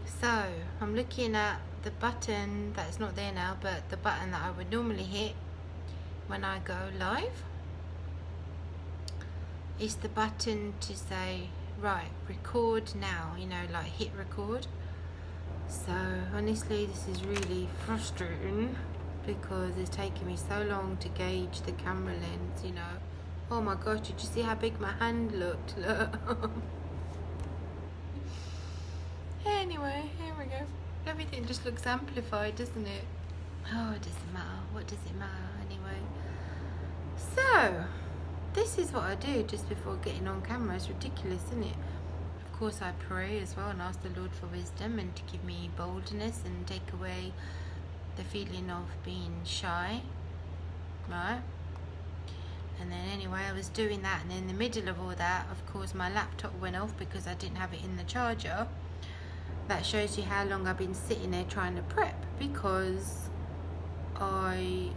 So I'm looking at the button that's not there now, but the button that I would normally hit when I go live. It's the button to say, right, record now, you know, like hit record. So honestly, this is really frustrating because it's taking me so long to gauge the camera lens, you know. Oh my gosh, did you see how big my hand looked? Look. Anyway, here we go. Everything just looks amplified, doesn't it? Oh, it doesn't matter. What does it matter anyway? So, this is what I do just before getting on camera. It's ridiculous, isn't it? Of course, I pray as well and ask the Lord for wisdom and to give me boldness and take away the feeling of being shy, right? And then anyway, I was doing that, and in the middle of all that, of course, my laptop went off because I didn't have it in the charger. That shows you how long I've been sitting there trying to prep, because I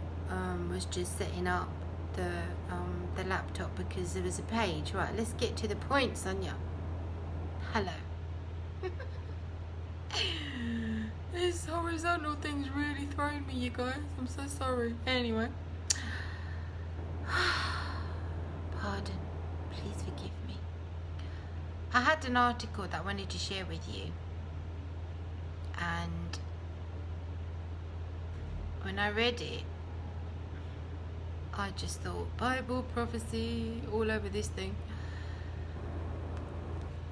was just setting up the laptop because there was a page. Right, let's get to the point, Sonia. Hello. This horizontal thing's really thrown me, you guys. I'm so sorry. Anyway. Pardon. Please forgive me. I had an article that I wanted to share with you. And when I read it, I just thought, Bible prophecy all over this thing.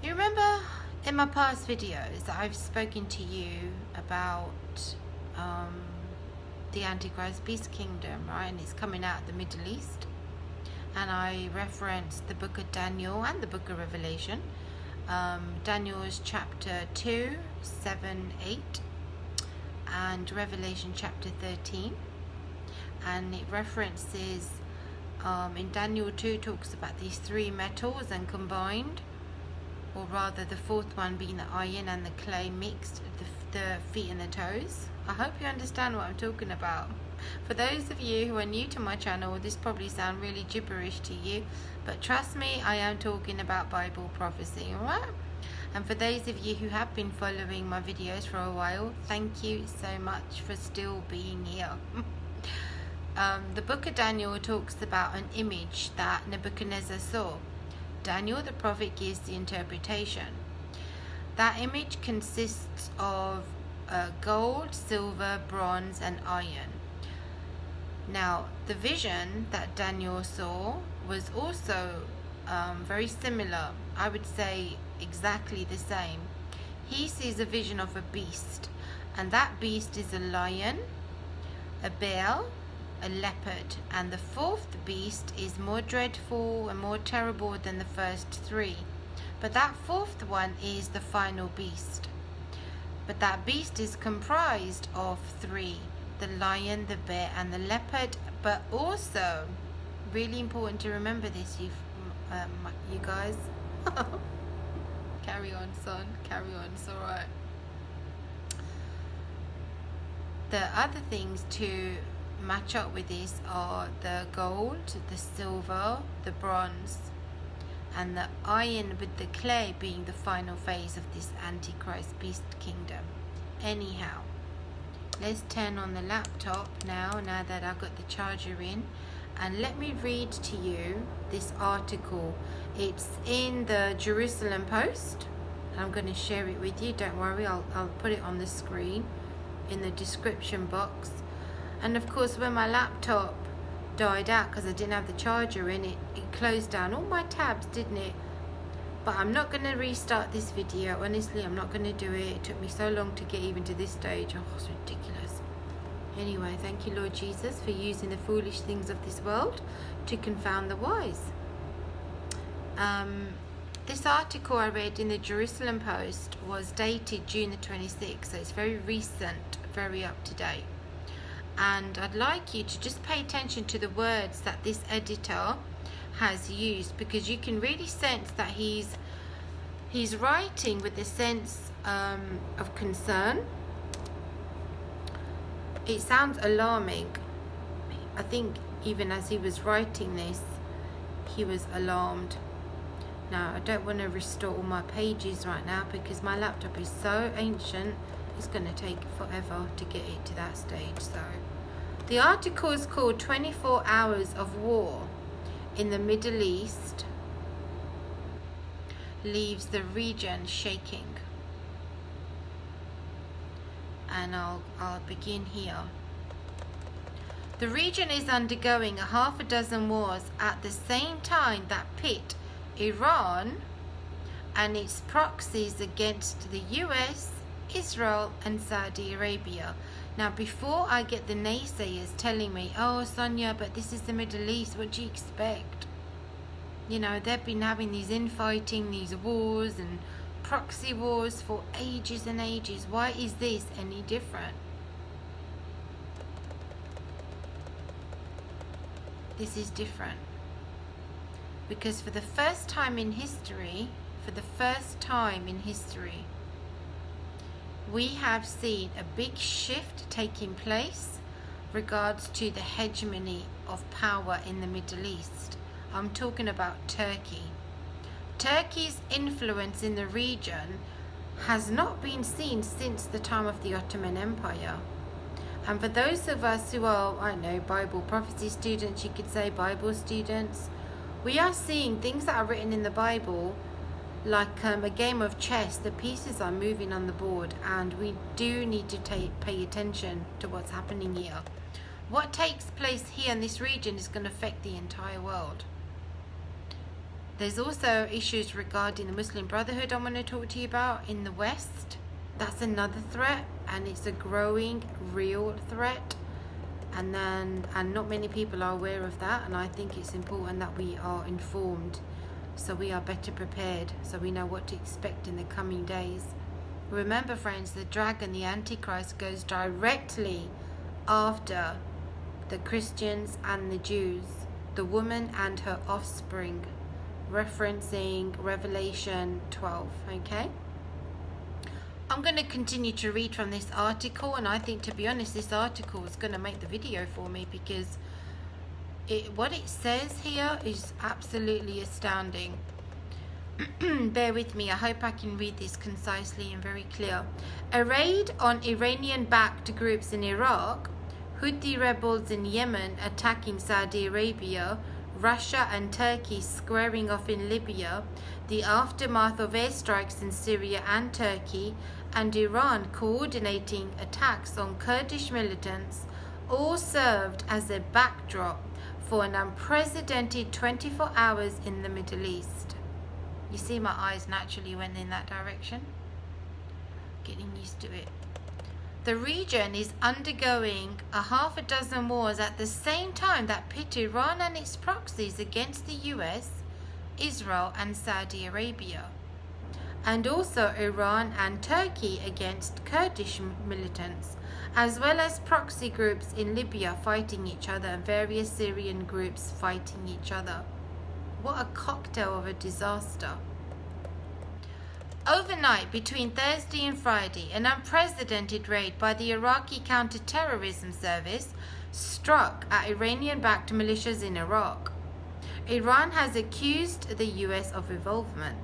You remember in my past videos that I've spoken to you about the Antichrist Beast Kingdom, right? And it's coming out of the Middle East. And I referenced the book of Daniel and the book of Revelation. Daniel's chapter 2, 7, 8, and Revelation chapter 13. And it references, in Daniel 2, talks about these three metals and combined, or rather the fourth one being the iron and the clay mixed, the feet and the toes. I hope you understand what I'm talking about. For those of you who are new to my channel, this probably sounds really gibberish to you, but trust me, I am talking about Bible prophecy, alright? And for those of you who have been following my videos for a while, thank you so much for still being here. The book of Daniel talks about an image that Nebuchadnezzar saw. Daniel the prophet gives the interpretation. That image consists of gold, silver, bronze and iron. Now, the vision that Daniel saw was also very similar. I would say exactly the same. He sees a vision of a beast, and that beast is a lion, a bear, a leopard, and the fourth beast is more dreadful and more terrible than the first three. But that fourth one is the final beast. But that beast is comprised of three: the lion, the bear and the leopard. But also, really important to remember this, you guys. Carry on, son, carry on, it's alright. The other things to match up with this are the gold, the silver, the bronze and the iron, with the clay being the final phase of this Antichrist Beast Kingdom. Anyhow, let's turn on the laptop now that I've got the charger in, and let me read to you this article. It's in the Jerusalem Post. I'm going to share it with you, don't worry, I'll put it on the screen in the description box. And of course, when my laptop died out because I didn't have the charger in it, it closed down all my tabs, didn't it? But I'm not going to restart this video. Honestly, I'm not going to do it. It took me so long to get even to this stage. Oh, it's ridiculous. Anyway, thank you, Lord Jesus, for using the foolish things of this world to confound the wise. This article I read in the Jerusalem Post was dated June the 26th, so it's very recent, very up to date. And I'd like you to just pay attention to the words that this editor has used, because you can really sense that he's writing with a sense of concern. It sounds alarming. I think even as he was writing this, he was alarmed. Now I don't want to restore all my pages right now because my laptop is so ancient, it's going to take forever to get it to that stage. So the article is called 24 Hours of War in the Middle East Leaves the Region Shaking. And I'll begin here. The region is undergoing a half a dozen wars at the same time that pit Iran and its proxies against the US, Israel and Saudi Arabia. Now before I get the naysayers telling me, oh Sonia, but this is the Middle East, what do you expect? You know, they've been having these infighting, these wars and proxy wars for ages and ages. Why is this any different? This is different because for the first time in history, we have seen a big shift taking place regards to the hegemony of power in the Middle East. I'm talking about Turkey. Turkey's influence in the region has not been seen since the time of the Ottoman Empire. And for those of us who are, I don't know, Bible prophecy students, you could say Bible students, we are seeing things that are written in the Bible like a game of chess. The pieces are moving on the board and we do need to pay attention to what's happening here. What takes place here in this region is going to affect the entire world. There's also issues regarding the Muslim Brotherhood I want to talk to you about in the West. That's another threat, and it's a growing real threat, and not many people are aware of that, and I think it's important that we are informed so we are better prepared, so we know what to expect in the coming days. Remember friends, the dragon, the Antichrist, goes directly after the Christians and the Jews, the woman and her offspring, referencing Revelation 12, okay? I'm going to continue to read from this article, and I think, to be honest, this article is going to make the video for me because what it says here is absolutely astounding. Bear with me, I hope I can read this concisely and very clear. A raid on Iranian-backed groups in Iraq, Houthi rebels in Yemen attacking Saudi Arabia, Russia and Turkey squaring off in Libya, the aftermath of airstrikes in Syria and Turkey, and Iran coordinating attacks on Kurdish militants all served as a backdrop for an unprecedented 24 hours in the Middle East. You see, my eyes naturally went in that direction. Getting used to it. The region is undergoing a half a dozen wars at the same time that pit Iran and its proxies against the US, Israel and Saudi Arabia, and also Iran and Turkey against Kurdish militants, as well as proxy groups in Libya fighting each other and various Syrian groups fighting each other. What a cocktail of a disaster. Overnight, between Thursday and Friday, an unprecedented raid by the Iraqi counter-terrorism service struck at Iranian-backed militias in Iraq. Iran has accused the US of involvement.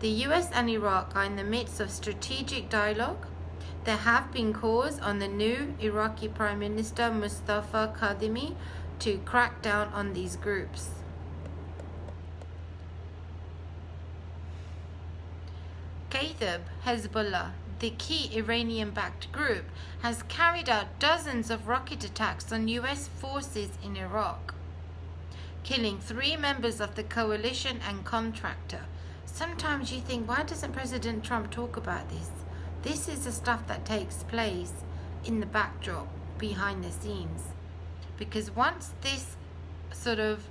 The US and Iraq are in the midst of strategic dialogue. There have been calls on the new Iraqi Prime Minister Mustafa Kadhimi to crack down on these groups. Kata'ib Hezbollah, the key Iranian-backed group, has carried out dozens of rocket attacks on US forces in Iraq, killing 3 members of the coalition and contractor. Sometimes you think, why doesn't President Trump talk about this? This is the stuff that takes place in the backdrop, behind the scenes. Because once this sort of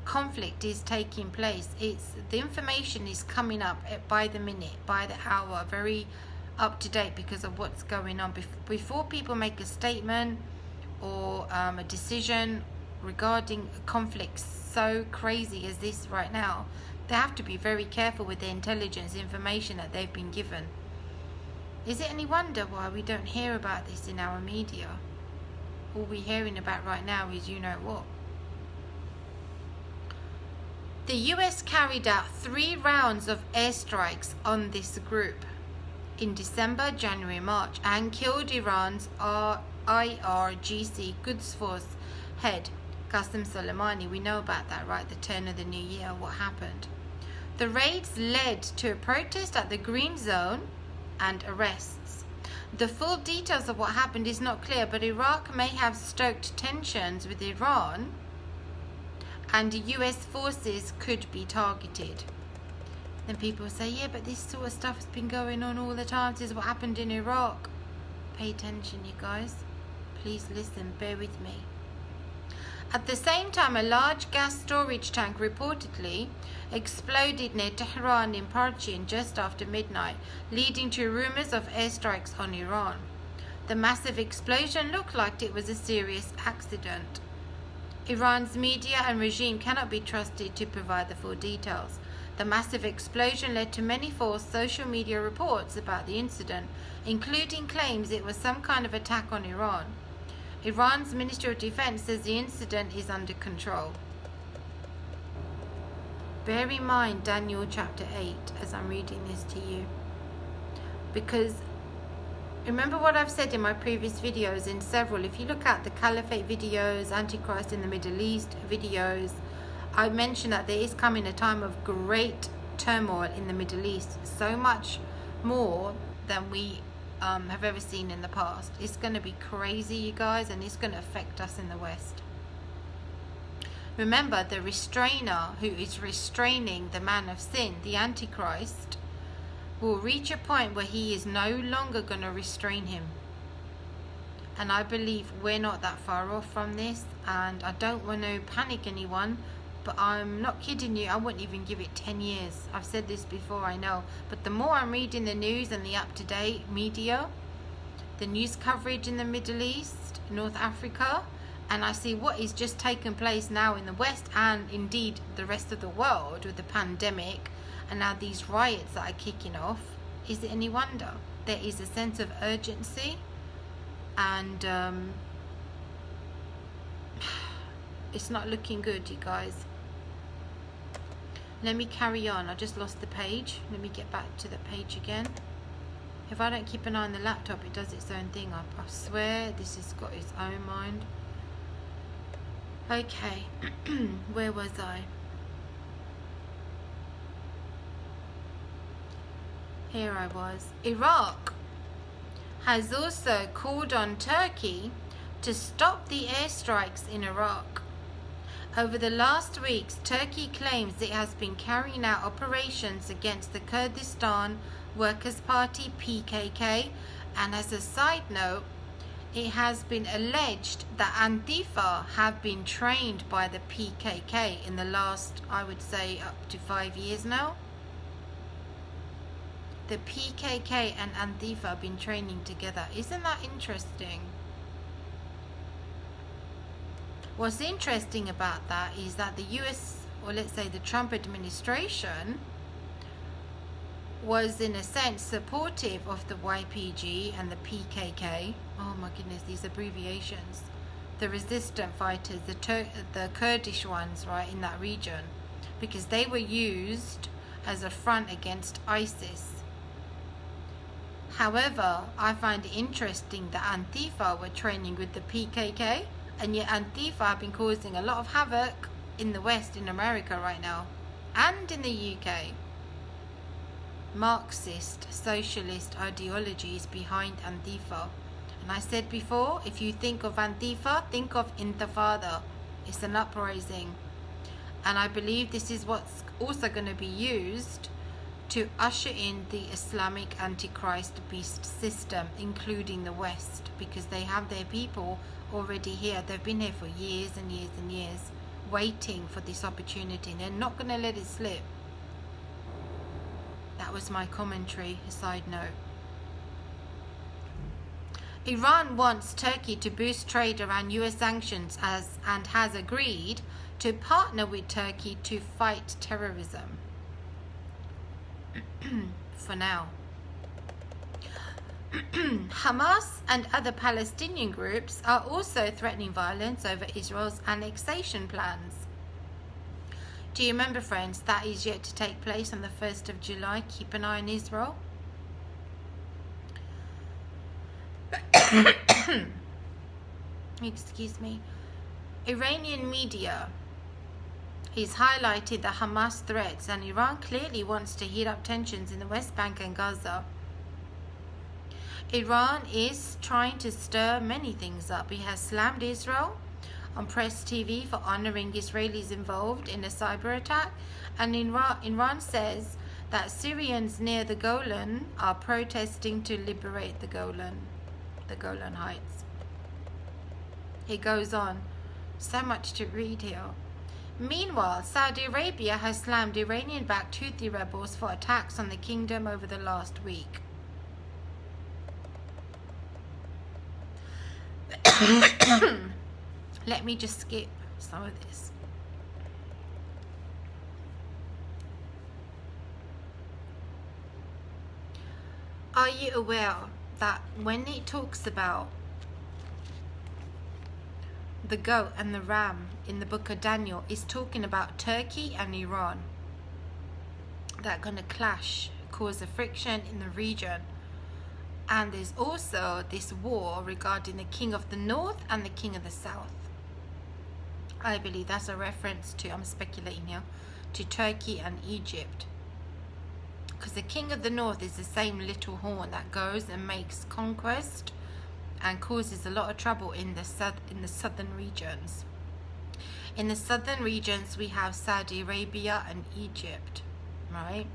conflict is taking place, the information is coming up by the minute, by the hour, very up to date because of what's going on. Before people make a statement or a decision regarding a conflict so crazy as this right now, they have to be very careful with the intelligence information that they've been given. Is it any wonder why we don't hear about this in our media? All we're hearing about right now is you know what. The US carried out 3 rounds of airstrikes on this group in December, January, March, and killed Iran's IRGC Quds Force head, Qasem Soleimani. We know about that, right? The turn of the new year, what happened. The raids led to a protest at the Green Zone and arrests. The full details of what happened is not clear, but Iraq may have stoked tensions with Iran and US forces could be targeted. Then people say, yeah, but this sort of stuff has been going on all the time. This is what happened in Iraq. Pay attention, you guys. Please listen, bear with me. At the same time, a large gas storage tank reportedly exploded near Tehran in Parchin just after midnight, leading to rumors of airstrikes on Iran. The massive explosion looked like it was a serious accident. Iran's media and regime cannot be trusted to provide the full details. The massive explosion led to many false social media reports about the incident, including claims it was some kind of attack on Iran. Iran's Ministry of Defense says the incident is under control. Bear in mind Daniel chapter 8 as I'm reading this to you, because remember what I've said in my previous videos, in several, if you look at the Caliphate videos, Antichrist in the Middle East videos, I mentioned that there is coming a time of great turmoil in the Middle East, so much more than we have ever seen in the past. It's going to be crazy, you guys, and it's going to affect us in the West. Remember, the restrainer who is restraining the man of sin, the Antichrist, will reach a point where he is no longer going to restrain him. And I believe we're not that far off from this, and I don't want to panic anyone, but I'm not kidding you, I wouldn't even give it 10 years. I've said this before, I know, but the more I'm reading the news and the up-to-date media, the news coverage in the Middle East, North Africa, and I see what is just taking place now in the West and indeed the rest of the world with the pandemic, and now these riots that are kicking off, is it any wonder? There is a sense of urgency, and it's not looking good, you guys. Let me carry on. I just lost the page. Let me get back to the page again. If I don't keep an eye on the laptop, it does its own thing. I swear this has got its own mind. Okay, where was I? Here I was. Iraq has also called on Turkey to stop the airstrikes in Iraq. Over the last weeks, Turkey claims it has been carrying out operations against the Kurdistan Workers' Party (PKK), and as a side note, it has been alleged that Antifa have been trained by the PKK in the last, I would say, up to 5 years now. The PKK and Antifa have been training together. Isn't that interesting? What's interesting about that is that the US, or let's say the Trump administration, was in a sense supportive of the YPG and the PKK. Oh my goodness, these abbreviations. The resistant fighters, the Kurdish ones, right, in that region, because they were used as a front against ISIS. However, I find it interesting that Antifa were training with the PKK, and yet Antifa have been causing a lot of havoc in the West, in America right now, and in the UK. Marxist, socialist ideologies behind Antifa. And I said before, if you think of Antifa, think of Intifada. It's an uprising. And I believe this is what's also going to be used to usher in the Islamic Antichrist beast system, including the West, because they have their people already here. They've been here for years and years and years, waiting for this opportunity. They're not going to let it slip. That was my commentary, a side note. Iran wants Turkey to boost trade around US sanctions and has agreed to partner with Turkey to fight terrorism. For now. Hamas and other Palestinian groups are also threatening violence over Israel's annexation plans. Do you remember, friends, that is yet to take place on the 1st of July. Keep an eye on Israel. Excuse me. Iranian media is highlighted the Hamas threats, and Iran clearly wants to heat up tensions in the West Bank and Gaza. Iran is trying to stir many things up. It has slammed Israel on press TV for honoring Israelis involved in a cyber attack, and Iran says that Syrians near the Golan are protesting to liberate the Golan Heights. It goes on. So much to read here. Meanwhile, Saudi Arabia has slammed Iranian-backed Houthi rebels for attacks on the kingdom over the last week. Let me just skip some of this. Are you aware that when it talks about the goat and the ram in the book of Daniel, is talking about Turkey and Iran that are going to clash, cause a friction in the region? And there's also this war regarding the king of the north and the king of the south. I believe that's a reference to, I'm speculating here, to Turkey and Egypt. Because the king of the north is the same little horn that goes and makes conquest and causes a lot of trouble in the southern regions. In the southern regions, we have Saudi Arabia and Egypt, right?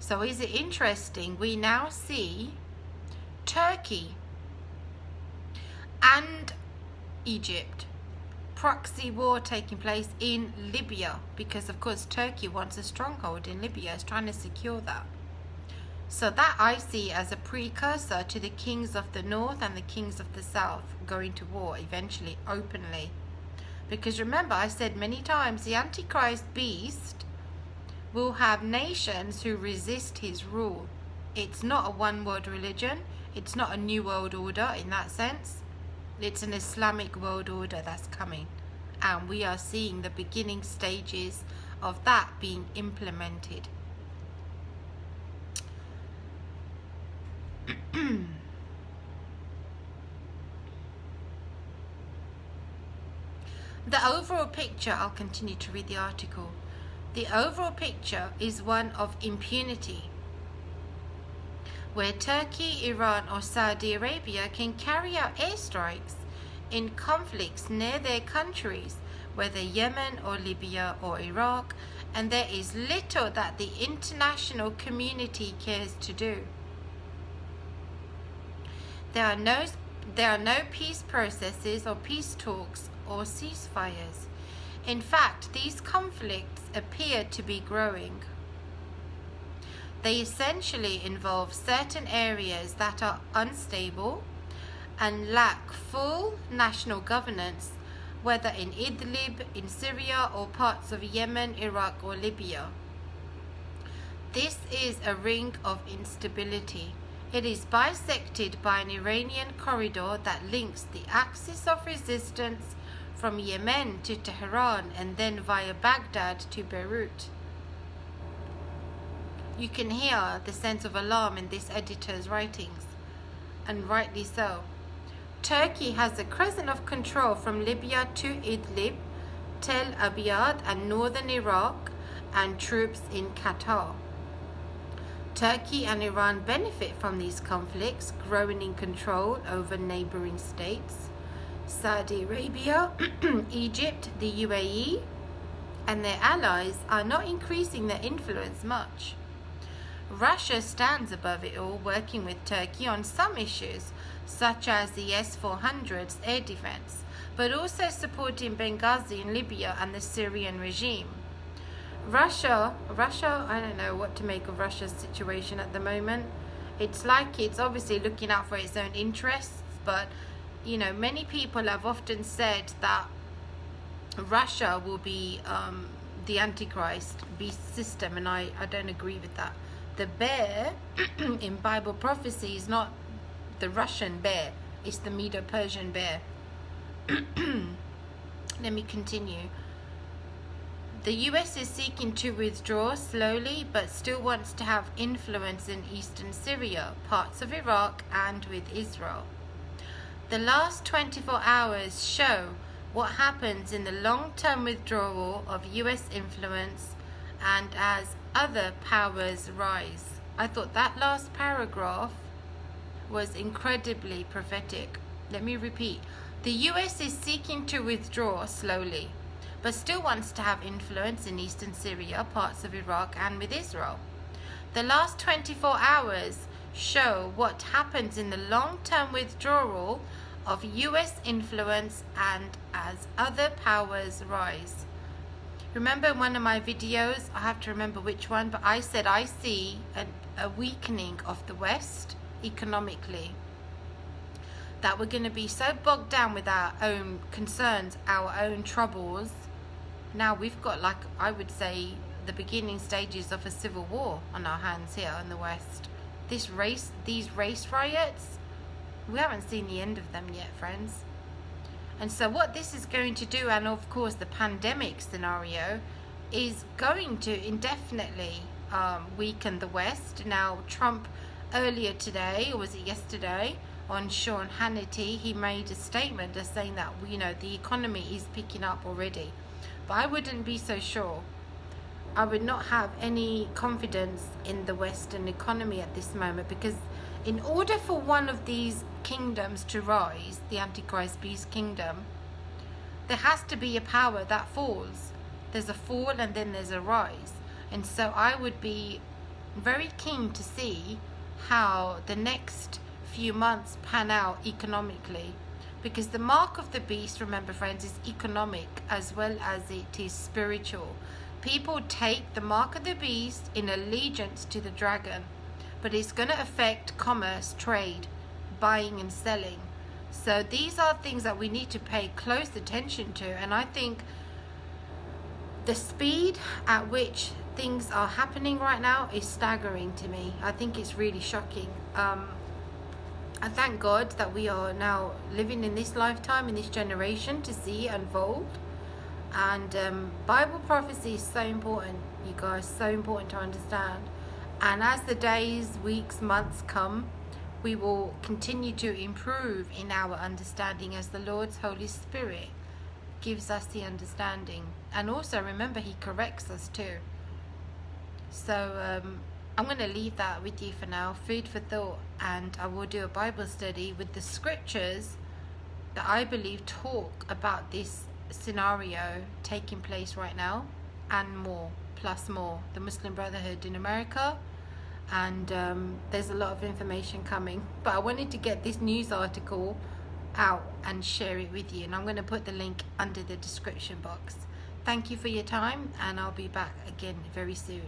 So is it interesting? We now see Turkey and Egypt proxy war taking place in Libya, because of course Turkey wants a stronghold in Libya, is trying to secure that. So that I see as a precursor to the kings of the north and the kings of the south going to war eventually, openly. Because remember, I said many times, the Antichrist beast will have nations who resist his rule. It's not a one-world religion. It's not a new world order in that sense. It's an Islamic world order that's coming. And we are seeing the beginning stages of that being implemented. The overall picture, I'll continue to read the article. The overall picture is one of impunity, where Turkey, Iran or Saudi Arabia can carry out airstrikes in conflicts near their countries, whether Yemen or Libya or Iraq, and there is little that the international community cares to do. There are no peace processes or peace talks or ceasefires. In fact, these conflicts appear to be growing. They essentially involve certain areas that are unstable and lack full national governance, whether in Idlib, in Syria, or parts of Yemen, Iraq, or Libya. This is a ring of instability. It is bisected by an Iranian corridor that links the axis of resistance from Yemen to Tehran and then via Baghdad to Beirut. You can hear the sense of alarm in this editor's writings, and rightly so. Turkey has a crescent of control from Libya to Idlib, Tel Abyad and northern Iraq, and troops in Qatar. Turkey and Iran benefit from these conflicts, growing in control over neighboring states. Saudi Arabia, Egypt, the UAE, and their allies are not increasing their influence much. Russia stands above it all, working with Turkey on some issues, such as the S-400's air defense, but also supporting Benghazi in Libya and the Syrian regime. Russia, I don't know what to make of Russia's situation at the moment. It's like it's obviously looking out for its own interests, but you know, many people have often said that Russia will be the Antichrist beast system, and I don't agree with that. The bear in Bible prophecy is not the Russian bear, it's the Medo-Persian bear. Let me continue. The US is seeking to withdraw slowly, but still wants to have influence in eastern Syria, parts of Iraq, and with Israel. The last 24 hours show what happens in the long-term withdrawal of US influence and as other powers rise. I thought that last paragraph was incredibly prophetic. Let me repeat. The US is seeking to withdraw slowly, but still wants to have influence in eastern Syria, parts of Iraq, and with Israel. The last 24 hours show what happens in the long-term withdrawal of US influence and as other powers rise. Remember in one of my videos, I have to remember which one, but I said I see a weakening of the West economically. That we're going to be so bogged down with our own concerns, our own troubles. Now we've got, like I would say, the beginning stages of a civil war on our hands here in the West. These race riots, we haven't seen the end of them yet, friends. And so what this is going to do, and of course the pandemic scenario, is going to indefinitely weaken the West. Now Trump earlier today, or was it yesterday, on Sean Hannity, he made a statement just saying that, you know, the economy is picking up already. But I wouldn't be so sure. I would not have any confidence in the Western economy at this moment, because in order for one of these kingdoms to rise, the Antichrist beast kingdom, there has to be a power that falls. There's a fall and then there's a rise. And so I would be very keen to see how the next few months pan out economically, because the mark of the beast, remember friends, is economic as well as it is spiritual. People take the mark of the beast in allegiance to the dragon, but it's going to affect commerce, trade, buying and selling. So these are things that we need to pay close attention to. And I think the speed at which things are happening right now is staggering to me. I think it's really shocking. I thank God that we are now living in this lifetime, in this generation, to see it unfold. And Bible prophecy is so important, you guys, so important to understand. And as the days, weeks, months come, we will continue to improve in our understanding as the Lord's Holy Spirit gives us the understanding. And also remember, he corrects us too. So I'm going to leave that with you for now, food for thought, and I will do a Bible study with the scriptures that I believe talk about this scenario taking place right now, and more, plus more, the Muslim Brotherhood in America, and there's a lot of information coming. But I wanted to get this news article out and share it with you, and I'm going to put the link under the description box. Thank you for your time, and I'll be back again very soon.